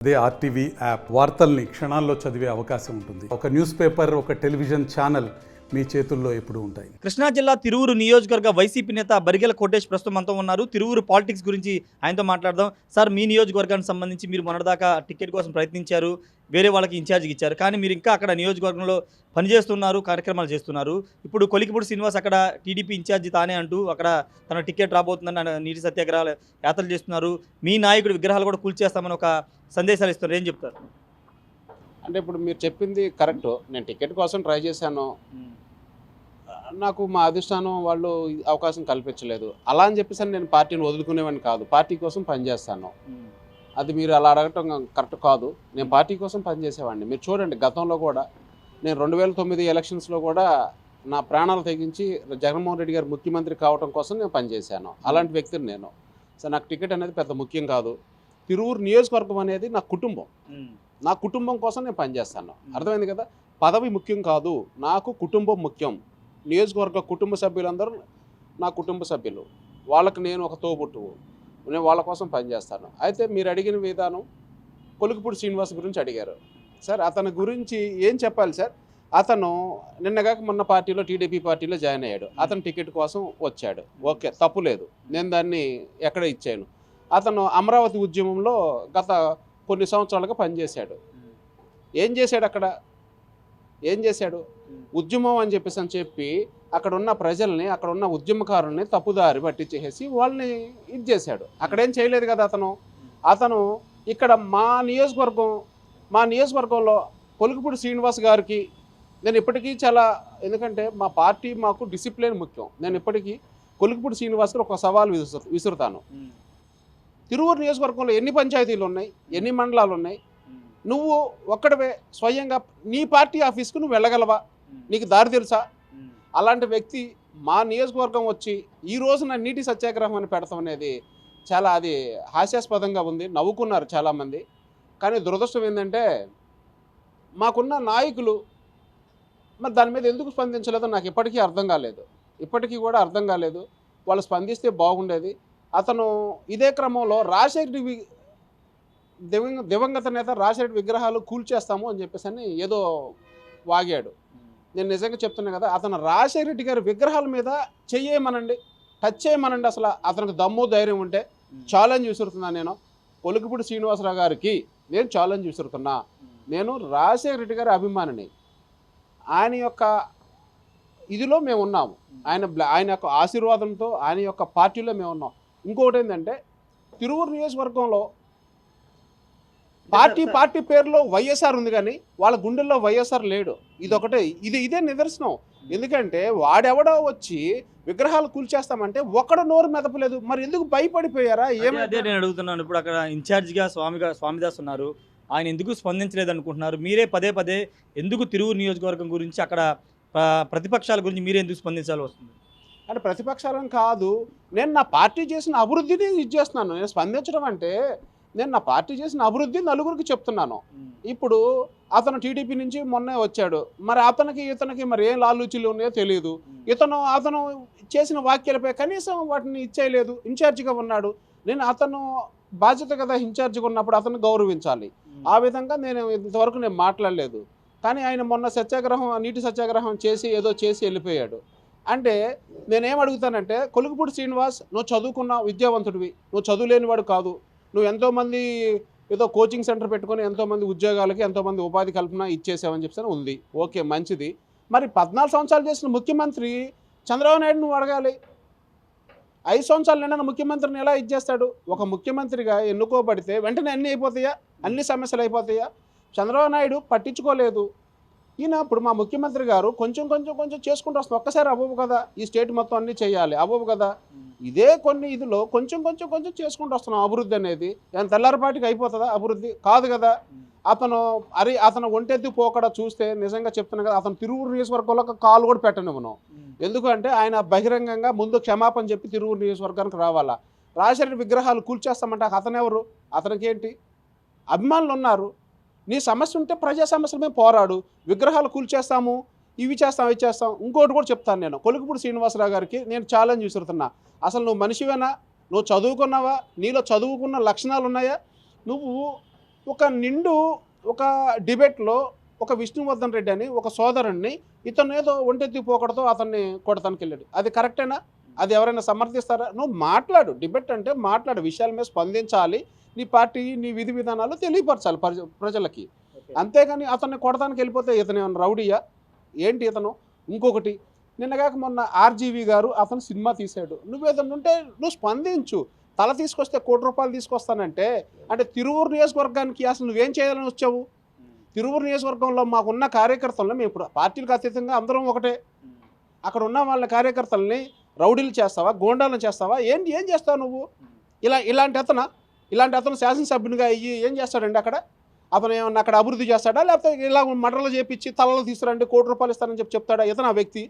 అదే RTV app వార్తల్ని క్షణాల్లో చదివే అవకాశం ఉంటుంది. ఒక న్యూస్ పేపర్, ఒక టెలివిజన్ ఛానల్ మీ చేతుల్లో ఎప్పుడూ ఉంటాయి. కృష్ణా జిల్లా తిరువురు నియోజకవర్గ వైసీపీ నేత బరిగెల కోటేష్ ప్రస్తుతం మనతో ఉన్నారు. తిరువురు పాలిటిక్స్ గురించి ఆయనతో మాట్లాడదాం. సార్, మీ నియోజకవర్గానికి సంబంధించి మీరు మొన్నటిదాకా టికెట్ కోసం ప్రయత్నించారు, వేరే వాళ్ళకి ఇన్ఛార్జికి ఇచ్చారు, కానీ మీరు ఇంకా అక్కడ నియోజకవర్గంలో పనిచేస్తున్నారు, కార్యక్రమాలు చేస్తున్నారు. ఇప్పుడు కొలికిపూడి శ్రీనివాస్ అక్కడ టీడీపీ ఇన్ఛార్జి తానే అంటూ అక్కడ తన టికెట్ రాబోతుందని నీటి సత్యాగ్రహాలు యాత్రలు చేస్తున్నారు. మీ నాయకుడి విగ్రహాలు కూడా కూల్చేస్తామని ఒక సందేశాలు ఇస్తున్నారు. ఏం చెప్తారు? అంటే ఇప్పుడు మీరు చెప్పింది కరెక్ట్. నేను టికెట్ కోసం ట్రై చేశాను, నాకు మా అధిష్టానం వాళ్ళు అవకాశం కల్పించలేదు. అలా అని చెప్పేసి నేను పార్టీని వదులుకునేవాడిని కాదు, పార్టీ కోసం పనిచేస్తాను. అది మీరు అలా అడగటం కరెక్ట్ కాదు. నేను పార్టీ కోసం పనిచేసేవాడిని. మీరు చూడండి, గతంలో కూడా నేను 2009 ఎలక్షన్స్లో కూడా నా ప్రాణాలు తెగించి జగన్మోహన్ రెడ్డి గారు ముఖ్యమంత్రి కావడం కోసం నేను పనిచేశాను. అలాంటి వ్యక్తిని నేను. సో నాకు టికెట్ అనేది పెద్ద ముఖ్యం కాదు. తిరువురు నియోజకవర్గం అనేది నా కుటుంబం. నా కుటుంబం కోసం నేను పనిచేస్తాను. అర్థమైంది కదా? పదవి ముఖ్యం కాదు, నాకు కుటుంబం ముఖ్యం. నియోజకవర్గ కుటుంబ సభ్యులందరూ నా కుటుంబ సభ్యులు, వాళ్ళకి నేను ఒక తోబుట్టువు, నేను వాళ్ళ కోసం పనిచేస్తాను. అయితే మీరు అడిగిన విధానం కొలికిపూడి శ్రీనివాస్ గురించి అడిగారు. సార్, అతని గురించి ఏం చెప్పాలి సార్? అతను నిన్నగాక మొన్న పార్టీలో టీడీపీ పార్టీలో జాయిన్ అయ్యాడు. అతను టికెట్ కోసం వచ్చాడు, ఓకే, తప్పు లేదు, నేను దాన్ని ఎక్కడ ఇచ్చాను. అతను అమరావతి ఉద్యమంలో గత కొన్ని సంవత్సరాలుగా పనిచేశాడు. ఏం చేశాడు అక్కడ? ఏం చేశాడు? ఉద్యమం అని చెప్పి అక్కడ ఉన్న ప్రజల్ని, అక్కడ ఉన్న ఉద్యమకారుల్ని తప్పుదారి పట్టించేసి వాళ్ళని ఇది చేశాడు. అక్కడేం చేయలేదు కదా అతను ఇక్కడ మా నియోజకవర్గంలో కొలికిపూడి శ్రీనివాస్ గారికి నేను ఇప్పటికీ చాలా, ఎందుకంటే మా పార్టీ మాకు డిసిప్లిన్ ముఖ్యం. నేను ఇప్పటికీ కొలికిపూడి శ్రీనివాస్ గారు ఒక సవాల్ విసురుతాను. తిరువురు నియోజకవర్గంలో ఎన్ని పంచాయతీలు ఉన్నాయి, ఎన్ని మండలాలు ఉన్నాయి? నువ్వు ఒక్కడవే స్వయంగా నీ పార్టీ ఆఫీస్కు నువ్వు వెళ్ళగలవా? నీకు దారి తెలుసా? అలాంటి వ్యక్తి మా నియోజకవర్గం వచ్చి ఈ రోజున నీటి సత్యాగ్రహం అని పెడతాం అనేది చాలా, అది హాస్యాస్పదంగా ఉంది. నవ్వుకున్నారు చాలామంది. కానీ దురదృష్టం ఏంటంటే మాకున్న నాయకులు మరి దాని మీద ఎందుకు స్పందించలేదో నాకు ఇప్పటికీ అర్థం కాలేదు. ఇప్పటికీ కూడా అర్థం కాలేదు. వాళ్ళు స్పందిస్తే బాగుండేది. అతను ఇదే క్రమంలో రాజశేఖర దివంగత నేత రాజశేఖర విగ్రహాలు కూల్చేస్తాము అని చెప్పేసి ఏదో వాగాడు. నేను నిజంగా చెప్తున్నా కదా, అతను రాజశేఖర రెడ్డి గారి విగ్రహాల మీద చెయ్యేయమనండి, టచ్ చేయమనండి. అసలు అతనికి దమ్ము ధైర్యం ఉంటే ఛాలెంజ్ విసురుతున్నా. నేను కొలికిపూడి శ్రీనివాసరావు గారికి నేను ఛాలెంజ్ విసురుతున్నా. నేను రాజశేఖర రెడ్డి గారి అభిమానిని. ఆయన యొక్క ఇదిలో మేము ఉన్నాము, ఆయన యొక్క ఆశీర్వాదంతో ఆయన యొక్క పార్టీలో మేము ఉన్నాం. ఇంకొకటి ఏంటంటే, తిరువురు నియోజకవర్గంలో పార్టీ పేరులో వైఎస్ఆర్ ఉంది, కానీ వాళ్ళ గుండెల్లో వైఎస్ఆర్ లేడు. ఇదొకటే, ఇదే నిదర్శనం. ఎందుకంటే వాడెవడో వచ్చి విగ్రహాలు కూల్చేస్తామంటే ఒక్కడ నోరు మెదపలేదు. మరి ఎందుకు భయపడిపోయారా? అదే నేను అడుగుతున్నాను. ఇప్పుడు అక్కడ ఇన్ఛార్జిగా స్వామిదాస్ ఉన్నారు, ఆయన ఎందుకు స్పందించలేదు అనుకుంటున్నారు? మీరే పదే పదే ఎందుకు తిరువురు నియోజకవర్గం గురించి, అక్కడ ప్రతిపక్షాల గురించి మీరే ఎందుకు స్పందించాల్సి వస్తుంది? అంటే ప్రతిపక్షాలను కాదు, నేను నా పార్టీ చేసిన అభివృద్ధిని ఇది చేస్తున్నాను. నేను స్పందించడం అంటే నేను నా పార్టీ చేసిన అభివృద్ధి నలుగురికి చెప్తున్నాను. ఇప్పుడు అతను టీడీపీ నుంచి మొన్నే వచ్చాడు, మరి ఇతనికి మరి ఏం లాలూచీలు ఉన్నాయో తెలియదు. అతను చేసిన వ్యాఖ్యలపై కనీసం వాటిని ఇచ్చేయలేదు. ఇన్ఛార్జిగా ఉన్నాడు. నేను అతను బాధ్యత కదా ఇన్ఛార్జిగా ఉన్నప్పుడు అతను గౌరవించాలి. ఆ విధంగా నేను ఇంతవరకు మాట్లాడలేదు. కానీ ఆయన మొన్న నీటి సత్యాగ్రహం ఏదో చేసి వెళ్ళిపోయాడు. అంటే నేనేం అడుగుతానంటే, కొలికిపూడి శ్రీనివాస్, నువ్వు చదువుకున్న విద్యావంతుడివి, నువ్వు చదువులేనివాడు కాదు. నువ్వు ఎంతోమంది ఏదో కోచింగ్ సెంటర్ పెట్టుకొని ఎంతోమంది ఉద్యోగాలకి ఎంతోమంది ఉపాధి కల్పన ఇచ్చేసావని చెప్పి ఉంది. ఓకే, మంచిది. మరి 14 సంవత్సరాలు చేసిన ముఖ్యమంత్రి చంద్రబాబు నాయుడు నువ్వు అడగాలి. 5 సంవత్సరాలు నిండా ముఖ్యమంత్రిని ఎలా ఇచ్చేస్తాడు? ఒక ముఖ్యమంత్రిగా ఎన్నుకోబడితే వెంటనే అన్నీ అయిపోతాయా? అన్ని సమస్యలు అయిపోతాయా? చంద్రబాబు నాయుడు పట్టించుకోలేదు. ఈయన ఇప్పుడు మా ముఖ్యమంత్రి గారు కొంచెం చేసుకుంటూ వస్తుంది. ఒక్కసారి అవ్వవు కదా, ఈ స్టేట్ మొత్తం అన్నీ చేయాలి, అవ్వవు కదా. ఇదే కొన్ని ఇదిలో కొంచెం చేసుకుంటూ వస్తున్నాం. అభివృద్ధి అనేది తెల్లారిపాటికి అయిపోతుందా? అభివృద్ధి కాదు కదా. అతను ఒంటెత్తి పోకడ చూస్తే నిజంగా చెప్తున్నా కదా, అతను తిరువురు నియోజకవర్గంలో కాలు కూడా పెట్టనివ్వను. ఎందుకంటే ఆయన బహిరంగంగా ముందు క్షమాపణ చెప్పి తిరువురు నియోజకవర్గానికి రావాలా. రాజశేఖర విగ్రహాలు కూల్చేస్తామంటే అతనెవరు? అతనికేంటి అభిమానులు ఉన్నారు. నీ సమస్య ఉంటే ప్రజా సమస్యల మీద పోరాడు. విగ్రహాలు కూల్చేస్తాము, ఇవి చేస్తాం. ఇంకోటి కూడా చెప్తాను. నేను కొలికిపూడి శ్రీనివాసరావు గారికి నేను ఛాలెంజ్ విసురుతున్నా. అసలు నువ్వు మనిషివేనా? నువ్వు చదువుకున్నావా? నీలో చదువుకున్న లక్షణాలు ఉన్నాయా? నువ్వు ఒక నిండు ఒక డిబేట్లో ఒక విష్ణువర్ధన్ రెడ్డి అని ఒక సోదరుణ్ణి ఇతను ఏదో ఒంటెత్తి పోకడతో అతన్ని కొడతానికి వెళ్ళాడు. అది కరెక్టేనా? అది ఎవరైనా సమర్థిస్తారా? నువ్వు మాట్లాడు, డిబేట్ అంటే మాట్లాడు, విషయాల మీద స్పందించాలి, నీ పార్టీ నీ విధి విధానాలు తెలియపరచాలి ప్రజలకి. అంతేగాని అతన్ని కొడతానికి వెళ్ళిపోతే ఇతను ఏమన్నా రౌడీయా ఏంటి ఇతను? ఇంకొకటి, నిన్నగాక మొన్న ఆర్జీవి గారు అతను సినిమా తీశాడు, నువ్వు ఏదన్నా ఉంటే నువ్వు స్పందించు. తల తీసుకొస్తే ₹1 కోటి తీసుకొస్తానంటే అంటే తిరువూరు నియోజకవర్గానికి అసలు నువ్వేం చేయాలని వచ్చావు? తిరువూరు నియోజకవర్గంలో మాకున్న కార్యకర్తలను మేము ఇప్పుడు పార్టీలకు అతీతంగా అందరం ఒకటే. అక్కడ ఉన్న వాళ్ళ కార్యకర్తల్ని రౌడీలు చేస్తావా, గోండాలను చేస్తావా, ఏం చేస్తావు నువ్వు? ఇలాంటి అతను శాసనసభ్యునిగా అయ్యి ఏం చేస్తాడండి అక్కడ? అతను ఏమన్నా అక్కడ అభివృద్ధి చేస్తాడా, లేకపోతే ఇలా మర్డర్లు చేపించి తలలో తీసుకురండి ₹1 కోటి ఇస్తానని చెప్తాడా? ఇతను ఆ వ్యక్తి,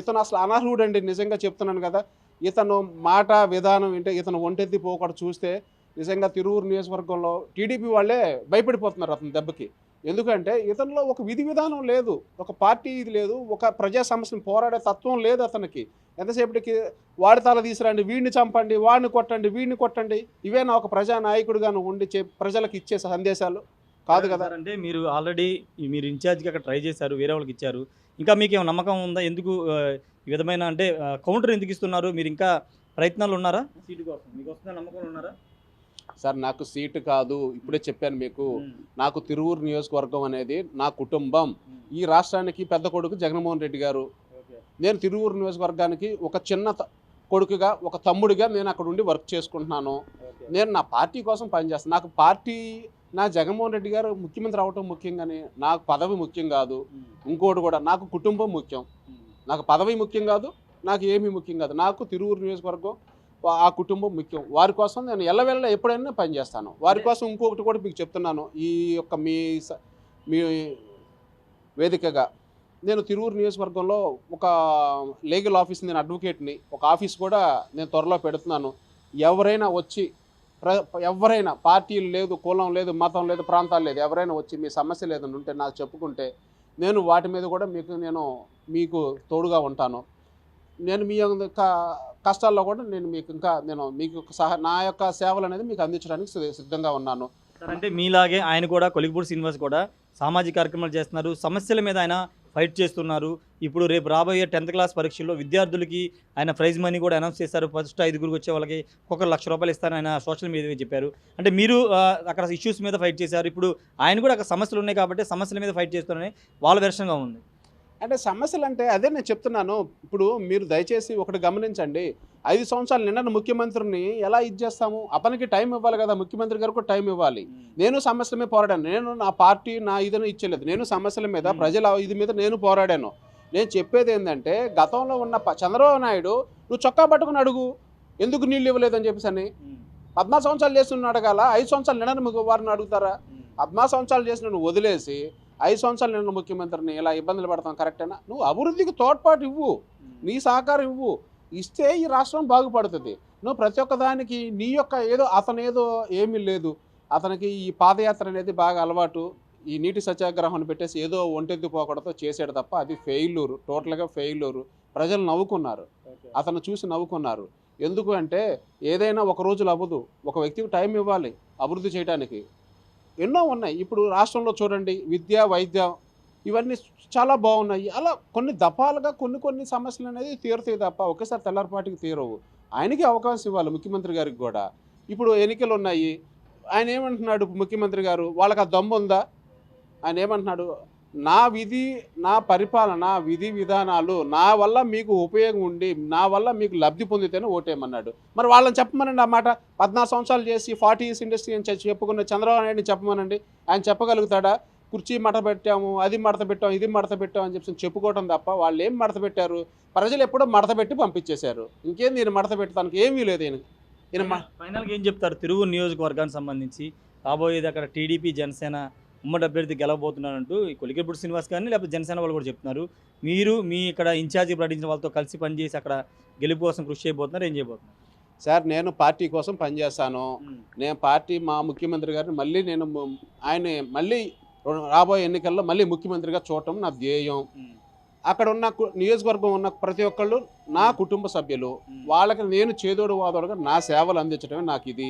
ఇతను అసలు అనర్హుడండి. నిజంగా చెప్తున్నాను కదా, ఇతను మాట విధానం వింటే ఇతను ఒంటెత్తి పోకడ చూస్తే నిజంగా తిరువూరు నియోజకవర్గంలో టీడీపీ వాళ్ళే భయపడిపోతున్నారు అతని దెబ్బకి. ఎందుకంటే ఇతనిలో ఒక విధి విధానం లేదు, ఒక పార్టీ ఇది లేదు, ఒక ప్రజా సమస్యను పోరాడే తత్వం లేదు అతనికి. ఎంతసేపటికి వాడి తల తీసుకురండి, వీడిని చంపండి, వాడిని కొట్టండి, వీడిని కొట్టండి, ఇవేనా ఒక ప్రజానాయకుడిగాను ఉండి ప్రజలకు ఇచ్చే సందేశాలు? కాదు కదా. అంటే మీరు ఆల్రెడీ మీరు ఇన్ఛార్జ్గా అక్కడ ట్రై చేశారు, వేరే వాళ్ళకి ఇచ్చారు, ఇంకా మీకేమో నమ్మకం ఉందా? ఎందుకు ఈ విధమైన అంటే కౌంటర్ ఎందుకు ఇస్తున్నారు? మీరు ఇంకా ప్రయత్నాలు ఉన్నారా సీటు కోసం? మీకు వస్తున్న నమ్మకం ఉన్నారా? సార్ నాకు సీటు కాదు, ఇప్పుడే చెప్పాను మీకు, నాకు తిరువూరు నియోజకవర్గం అనేది నా కుటుంబం. ఈ రాష్ట్రానికి పెద్ద కొడుకు జగన్మోహన్ రెడ్డి గారు. నేను తిరువూరు నియోజకవర్గానికి ఒక చిన్న కొడుకుగా, ఒక తమ్ముడిగా నేను అక్కడ ఉండి వర్క్ చేసుకుంటున్నాను. నేను నా పార్టీ కోసం పనిచేస్తాను. నాకు పార్టీ, నా జగన్మోహన్ రెడ్డి గారు ముఖ్యమంత్రి అవటం ముఖ్యం, కానీ నాకు పదవి ముఖ్యం కాదు. ఇంకోటి కూడా, నాకు కుటుంబం ముఖ్యం. నాకు పదవి ముఖ్యం కాదు, నాకు ఏమీ ముఖ్యం కాదు. నాకు తిరువూరు నియోజకవర్గం, ఆ కుటుంబం ముఖ్యం. వారి కోసం నేను ఎల్లవేళ ఎప్పుడైనా పనిచేస్తాను. వారి కోసం ఇంకొకటి కూడా మీకు చెప్తున్నాను, ఈ యొక్క మీ వేదికగా, నేను తిరువూరు నియోజకవర్గంలో ఒక లీగల్ ఆఫీస్, నేను అడ్వకేట్ని, ఒక ఆఫీస్ కూడా నేను త్వరలో పెడుతున్నాను. ఎవరైనా వచ్చి ఎవరైనా, పార్టీలు లేదు, కులం లేదు, మతం లేదు, ప్రాంతాలు లేదు, ఎవరైనా వచ్చి మీ సమస్యలు ఏదైనా ఉంటే నాకు చెప్పుకుంటే నేను వాటి మీద కూడా మీకు తోడుగా ఉంటాను. నేను మీ యొక్క కష్టాల్లో కూడా నేను మీకు నా యొక్క సేవలు అనేది మీకు అందించడానికి సిద్ధంగా ఉన్నాను. అంటే మీలాగే ఆయన కూడా, కొలిగిపూడి శ్రీనివాస్ కూడా సామాజిక కార్యక్రమాలు చేస్తున్నారు, సమస్యల మీద ఆయన ఫైట్ చేస్తున్నారు. ఇప్పుడు రేపు రాబోయే 10th క్లాస్ పరీక్షల్లో విద్యార్థులకి ఆయన ప్రైజ్ మనీ కూడా అనౌన్స్ చేశారు. ఫస్ట్ 5గురికి వచ్చే వాళ్ళకి ఒక్కొక్క ₹1,00,000 ఇస్తారని ఆయన సోషల్ మీడియా చెప్పారు. అంటే మీరు అక్కడ ఇష్యూస్ మీద ఫైట్ చేశారు, ఇప్పుడు ఆయన కూడా అక్కడ సమస్యలు ఉన్నాయి కాబట్టి సమస్యల మీద ఫైట్ చేస్తున్నారని వాళ్ళ వెర్షన్గా ఉంది. అంటే సమస్యలు అంటే అదే నేను చెప్తున్నాను. ఇప్పుడు మీరు దయచేసి ఒకటి గమనించండి, 5 సంవత్సరాలు నిన్న ముఖ్యమంత్రిని ఎలా ఇచ్చేస్తాము? అతనికి టైం ఇవ్వాలి కదా, ముఖ్యమంత్రి గారు కూడా టైం ఇవ్వాలి. నేను సమస్యల మీద పోరాడాను, నేను నా పార్టీ నా ఇదని ఇచ్చలేదు, నేను సమస్యల మీద, ప్రజల ఇది మీద నేను పోరాడాను. నేను చెప్పేది ఏంటంటే, గతంలో ఉన్న చంద్రబాబు నాయుడు నువ్వు చొక్కా పట్టుకుని అడుగు, ఎందుకు నీళ్ళు ఇవ్వలేదని చెప్పేసి అని. 14 సంవత్సరాలు చేస్తున్న అడగాల, 5 సంవత్సరాలు నిన్న వారిని అడుగుతారా? 14 సంవత్సరాలు చేసిన నువ్వు వదిలేసి 5 సంవత్సరాలు నిన్న ముఖ్యమంత్రిని ఇలా ఇబ్బందులు పడతాం కరెక్టేనా? నువ్వు అభివృద్ధికి తోడ్పాటు ఇవ్వు, నీ సహకారం ఇవ్వు, ఇస్తే ఈ రాష్ట్రం బాగుపడుతుంది. నువ్వు ప్రతి ఒక్క దానికి నీ యొక్క అతను ఏమీ లేదు, అతనికి ఈ పాదయాత్ర అనేది బాగా అలవాటు, ఈ నీటి సత్యాగ్రహం పెట్టేసి ఏదో ఒంటెత్తి పోకడతో చేసాడు తప్ప అది ఫెయిల్యూర్, టోటల్గా ఫెయిల్యూర్. ప్రజలు నవ్వుకున్నారు, అతను చూసి నవ్వుకున్నారు. ఎందుకు అంటే ఏదైనా ఒక రోజులు అవ్వదు, ఒక వ్యక్తికి టైం ఇవ్వాలి అభివృద్ధి చేయడానికి. ఎన్నో ఉన్నాయి ఇప్పుడు రాష్ట్రంలో చూడండి, విద్య, వైద్యం ఇవన్నీ చాలా బాగున్నాయి. అలా కొన్ని దఫాలుగా కొన్ని సమస్యలు అనేది తీరుతాయి తప్ప ఒకేసారి తెల్లారిపాటికి తీరవు. ఆయనకి అవకాశం ఇవ్వాలి, ముఖ్యమంత్రి గారికి కూడా. ఇప్పుడు ఎన్నికలు ఉన్నాయి, ఆయన ఏమంటున్నాడు ముఖ్యమంత్రి గారు, వాళ్ళకి ఆ దమ్ము ఉందా? ఆయన ఏమంటున్నాడు, నా విధి, నా పరిపాలన, విధి విధానాలు నా వల్ల మీకు ఉపయోగం ఉండి, నా వల్ల మీకు లబ్ధి పొందితేనే ఓటేయమన్నాడు. మరి వాళ్ళని చెప్పమనండి ఆ మాట. 14 సంవత్సరాలు చేసి 40 years ఇండస్ట్రీ అని చెప్పుకున్న చంద్రబాబు నాయుడిని చెప్పమనండి, ఆయన చెప్పగలుగుతాడా? కుర్చీ మడత పెట్టాము, అది మడత పెట్టాము, ఇది మడత పెట్టాము అని చెప్పి చెప్పుకోవడం తప్ప వాళ్ళు ఏం మడత పెట్టారు? ప్రజలు ఎప్పుడో మడత పెట్టి పంపించేశారు. ఇంకేం నేను మడత పెట్టడానికి ఏమీ లేదు. ఫైనల్గా ఏం చెప్తారు తిరువూరు నియోజకవర్గానికి సంబంధించి? రాబోయేది అక్కడ టీడీపీ, జనసేన ఉమ్మడి అభ్యర్థి గెలవబోతున్నారంటూ ఈ కొలిగిపూడి శ్రీనివాస్ కానీ లేకపోతే జనసేన వాళ్ళు కూడా చెప్తున్నారు. మీరు మీ ఇక్కడ ఇన్ఛార్జి ప్రకటించిన వాళ్ళతో కలిసి పనిచేసి అక్కడ గెలుపు కోసం కృషి చేయబోతున్నారు, ఏం చేయబోతున్నారు? సార్ నేను పార్టీ కోసం పనిచేస్తాను. నేను పార్టీ, మా ముఖ్యమంత్రి గారిని మళ్ళీ ఆయన మళ్ళీ రాబోయే ఎన్నికల్లో మళ్ళీ ముఖ్యమంత్రిగా చూడటం నా ధ్యేయం. అక్కడ ఉన్న నియోజకవర్గం ఉన్న ప్రతి ఒక్కళ్ళు నా కుటుంబ సభ్యులు, వాళ్ళకి నేను చేదోడు వాదోడుగా నా సేవలు అందించడమే నాకు ఇది.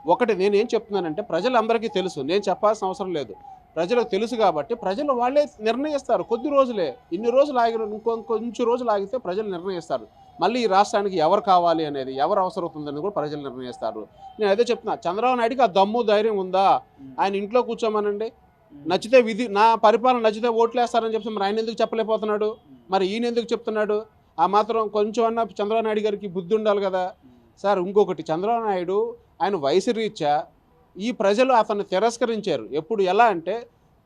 ఒకటి నేనేం చెప్తున్నానంటే ప్రజలందరికీ తెలుసు, నేను చెప్పాల్సిన అవసరం లేదు, ప్రజలకు తెలుసు కాబట్టి ప్రజలు వాళ్ళే నిర్ణయిస్తారు. కొద్ది రోజులే, ఇన్ని రోజులు ఆగిన కొంచెం రోజులు ఆగితే ప్రజలు నిర్ణయిస్తారు మళ్ళీ ఈ రాష్ట్రానికి ఎవరు కావాలి అనేది, ఎవరు అవసరం అవుతుందని కూడా ప్రజలు నిర్ణయిస్తారు. నేను అదే చెప్తున్నా, చంద్రబాబు నాయుడికి ఆ దమ్ము ధైర్యం ఉందా? ఆయన ఇంట్లో కూర్చోమనండి, నచ్చితే విధి నా పరిపాలన నచ్చితే ఓట్లు వేస్తారని చెప్తే మరి ఆయన ఎందుకు చెప్పలేకపోతున్నాడు? మరి ఈయన ఎందుకు చెప్తున్నాడు? ఆ మాత్రం కొంచెం అన్న చంద్రబాబు నాయుడు గారికి బుద్ధి ఉండాలి కదా సార్. ఇంకొకటి, చంద్రబాబు నాయుడు ఆయన వయసు రీత్యా ఈ ప్రజలు అతన్ని తిరస్కరించారు. ఎప్పుడు ఎలా అంటే,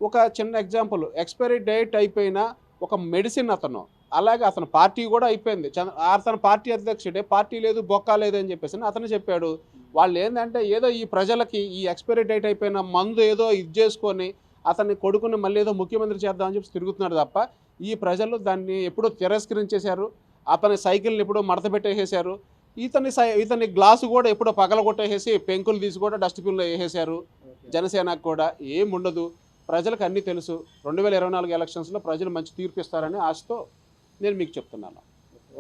ఒక చిన్న ఎగ్జాంపుల్, ఎక్స్పైరీ డేట్ అయిపోయిన ఒక మెడిసిన్ అతను, అలాగే అతని పార్టీ కూడా అయిపోయింది. అతని పార్టీ అధ్యక్షుడే పార్టీ లేదు బొక్క లేదు అని చెప్పేసి అతను చెప్పాడు. వాళ్ళు ఏంటంటే ఏదో ఈ ప్రజలకి ఈ ఎక్స్పైరీ డేట్ అయిపోయిన మందు ఏదో ఇది చేసుకొని అతన్ని కొడుకుని మళ్ళీ ఏదో ముఖ్యమంత్రి చేద్దామని చెప్పి తిరుగుతున్నాడు తప్ప ఈ ప్రజలు దాన్ని ఎప్పుడో తిరస్కరించేశారు. అతని సైకిల్ని ఎప్పుడో మడత పెట్టేసేశారు. ఇతని గ్లాసు కూడా ఎప్పుడో పగలగొట్టేసేసి పెంకులు తీసి కూడా డస్ట్బిన్లో వేసేశారు. జనసేనకు కూడా ఏం ఉండదు, ప్రజలకు అన్నీ తెలుసు. 2024 ఎలక్షన్స్లో ప్రజలు మంచి తీర్పు ఇస్తారని ఆశతో నేను మీకు చెప్తున్నాను.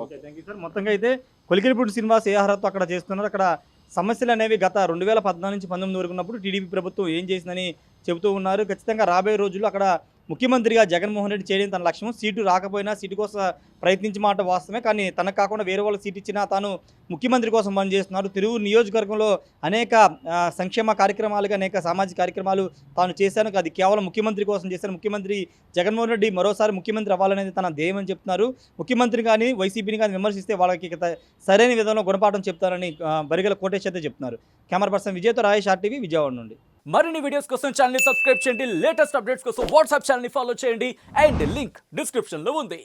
Okay, thank you sir. మొత్తంగా అయితే కొలికిరిపూడి శ్రీనివాస్ ఏ అర్హతతో అక్కడ చేస్తున్నారు, అక్కడ సమస్యలు అనేవి గత 2014 నుంచి 19 వరకు ఉన్నప్పుడు టీడీపీ ప్రభుత్వం ఏం చేసిందని చెబుతూ ఉన్నారు. ఖచ్చితంగా రాబోయే రోజుల్లో అక్కడ ముఖ్యమంత్రిగా జగన్మోహన్ రెడ్డి చేయడం తన లక్ష్యం. సీటు రాకపోయినా సీటు కోసం ప్రయత్నించే మాట వాస్తవమే, కానీ తనకు కాకుండా వేరే వాళ్ళకి సీట్ ఇచ్చినా తాను ముఖ్యమంత్రి కోసం పనిచేస్తున్నారు. తిరువూరు నియోజకవర్గంలో అనేక సంక్షేమ కార్యక్రమాలుగా అనేక సామాజిక కార్యక్రమాలు తాను చేశాను, అది కేవలం ముఖ్యమంత్రి కోసం చేశాను. ముఖ్యమంత్రి జగన్మోహన్ రెడ్డి మరోసారి ముఖ్యమంత్రి అవ్వాలనేది తన ధ్యేయం అని చెప్తున్నారు. ముఖ్యమంత్రి కానీ వైసీపీని కానీ విమర్శిస్తే వాళ్ళకి సరైన విధంలో గుణపాఠం చెప్తారని బరిగెల కోటేష్ అయితే చెప్తున్నారు. Camera person విజయ్తో Rayesh, RTV, Vijayawada నుండి. మరిన్ని వీడియోస్ కోసం ఛానల్ ని సబ్స్క్రైబ్ చేయండి, లేటెస్ట్ అప్డేట్స్ కోసం వాట్సాప్ ఛానల్ ని ఫాలో చేయండి అండ్ లింక్ డిస్క్రిప్షన్ లో ఉంది.